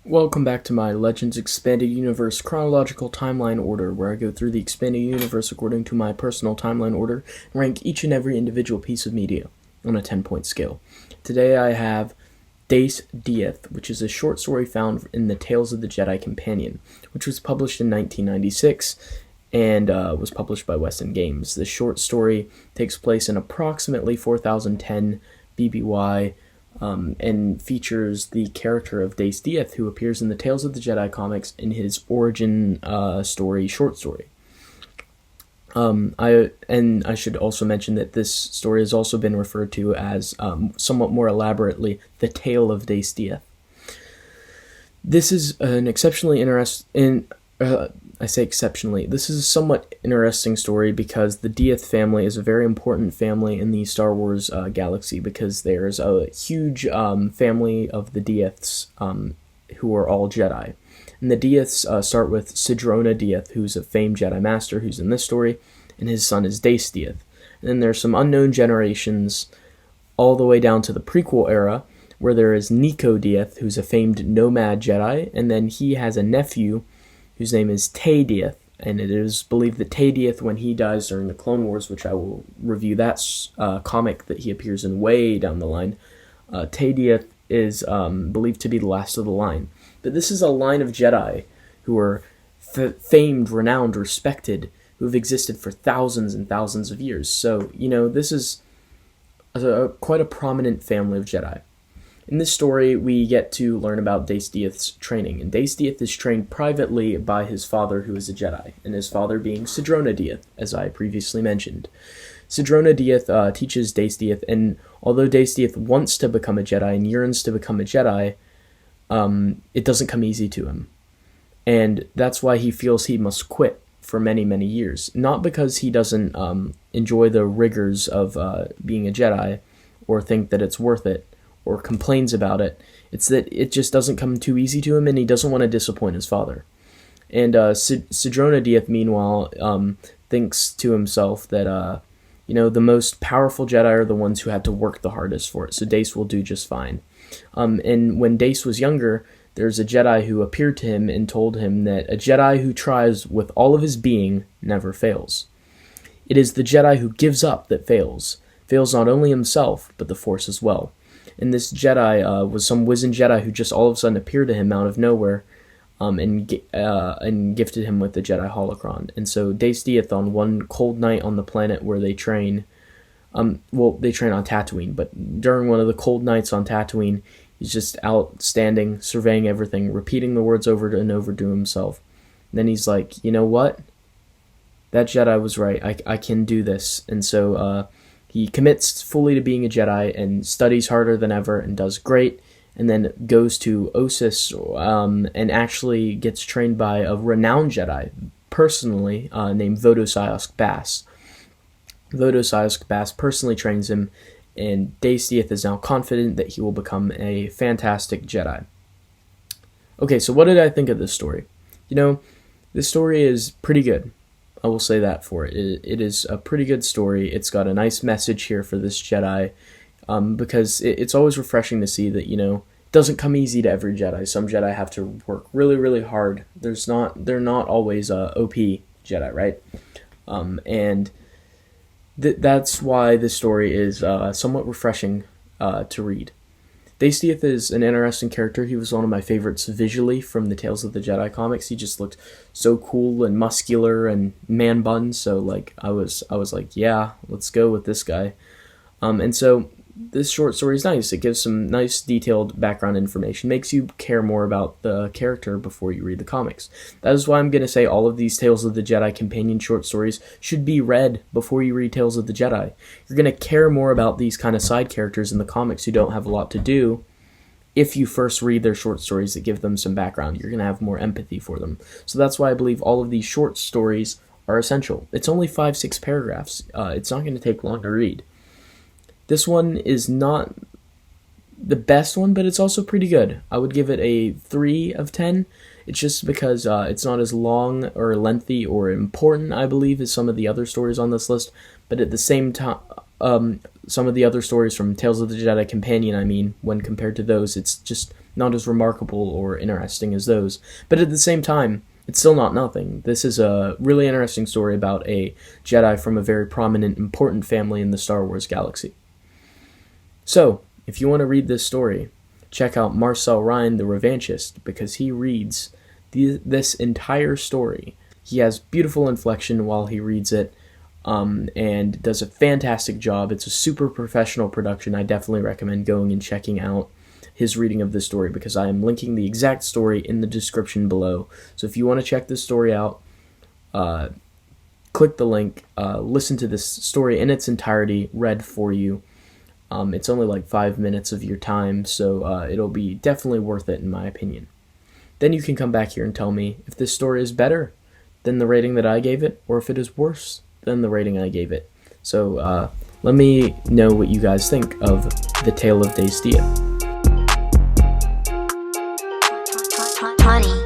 Welcome back to my Legends Expanded Universe chronological timeline order, where I go through the expanded universe according to my personal timeline order and rank each and every individual piece of media on a 10-point scale. Today I have Dace, Diath, which is a short story found in the Tales of the Jedi Companion, which was published in 1996 and was published by West End Games. This short story takes place in approximately 4010 BBY, and features the character of Dace Diath, who appears in the Tales of the Jedi comics in his origin short story. I should also mention that this story has also been referred to as, somewhat more elaborately, The Tale of Dace Diath. This is an exceptionally interesting... I say exceptionally. This is a somewhat interesting story because the Diath family is a very important family in the Star Wars galaxy, because there's a huge family of the Diaths who are all Jedi. And the Diaths start with Sidrona Diath, who's a famed Jedi Master who's in this story, and his son is Dace Diath. And then there's some unknown generations all the way down to the prequel era, where there is Nico Diath, who's a famed nomad Jedi, and then he has a nephew whose name is Tay Diath, and it is believed that Tay Diath, when he dies during the Clone Wars, which I will review that comic that he appears in way down the line, Tay Diath is believed to be the last of the line. But this is a line of Jedi who are famed, renowned, respected, who have existed for thousands and thousands of years. So, this is quite a prominent family of Jedi. In this story, we get to learn about Dace Diath's training, and Dace Diath is trained privately by his father, who is a Jedi, and his father being Sidrona Diath, as I previously mentioned. Sidrona Diath teaches Dace Diath, and although Dace Diath wants to become a Jedi and yearns to become a Jedi, it doesn't come easy to him. And that's why he feels he must quit for many, many years. Not because he doesn't enjoy the rigors of being a Jedi, or think that it's worth it, or complains about it. It's that it just doesn't come too easy to him, and he doesn't want to disappoint his father. And Sidrona Diath, meanwhile, thinks to himself that, the most powerful Jedi are the ones who had to work the hardest for it, so Dace will do just fine. And when Dace was younger, there's a Jedi who appeared to him and told him that a Jedi who tries with all of his being never fails. It is the Jedi who gives up that fails not only himself, but the Force as well. And this Jedi was some wizened Jedi who just all of a sudden appeared to him out of nowhere, and gifted him with the Jedi holocron. And so Dace Diath, on one cold night on the planet where they train, they train on Tatooine, but during one of the cold nights on Tatooine, he's just out standing, surveying everything, repeating the words over and over to himself. And then he's like, you know what? That Jedi was right. I can do this. And so he commits fully to being a Jedi and studies harder than ever and does great, and then goes to Ossus and actually gets trained by a renowned Jedi, personally, named Vodosiask Bass. Vodosiask Bass personally trains him, and Dace Diath is now confident that he will become a fantastic Jedi. Okay, so what did I think of this story? This story is pretty good. I will say that for it. It is a pretty good story. It's got a nice message here for this Jedi, because it's always refreshing to see that, it doesn't come easy to every Jedi. Some Jedi have to work really, really hard. They're not always OP Jedi, right? And that's why this story is somewhat refreshing to read. Dace Diath is an interesting character. He was one of my favorites visually from the Tales of the Jedi comics. He just looked so cool and muscular and man bun. So I was like, yeah, let's go with this guy. And so this short story is nice. It gives some nice detailed background information, makes you care more about the character before you read the comics. That is why I'm going to say all of these Tales of the Jedi Companion short stories should be read before you read Tales of the Jedi. You're going to care more about these kind of side characters in the comics who don't have a lot to do if you first read their short stories that give them some background. You're going to have more empathy for them. So that's why I believe all of these short stories are essential. It's only 5-6 paragraphs. It's not going to take long to read. This one is not the best one, but it's also pretty good. I would give it a 3 of 10. It's just because it's not as long or lengthy or important, I believe, as some of the other stories on this list. But at the same time, some of the other stories from Tales of the Jedi Companion, when compared to those, it's just not as remarkable or interesting as those. But at the same time, it's still not nothing. This is a really interesting story about a Jedi from a very prominent, important family in the Star Wars galaxy. So, if you want to read this story, check out Marcel Ryan, the Revanchist, because he reads this entire story. He has beautiful inflection while he reads it, and does a fantastic job. It's a super professional production. I definitely recommend going and checking out his reading of this story, because I am linking the exact story in the description below. So if you want to check this story out, click the link, listen to this story in its entirety read for you. It's only like 5 minutes of your time, so it'll be definitely worth it in my opinion. Then you can come back here and tell me if this story is better than the rating that I gave it, or if it is worse than the rating I gave it. So let me know what you guys think of The Tale of Dace. Honey.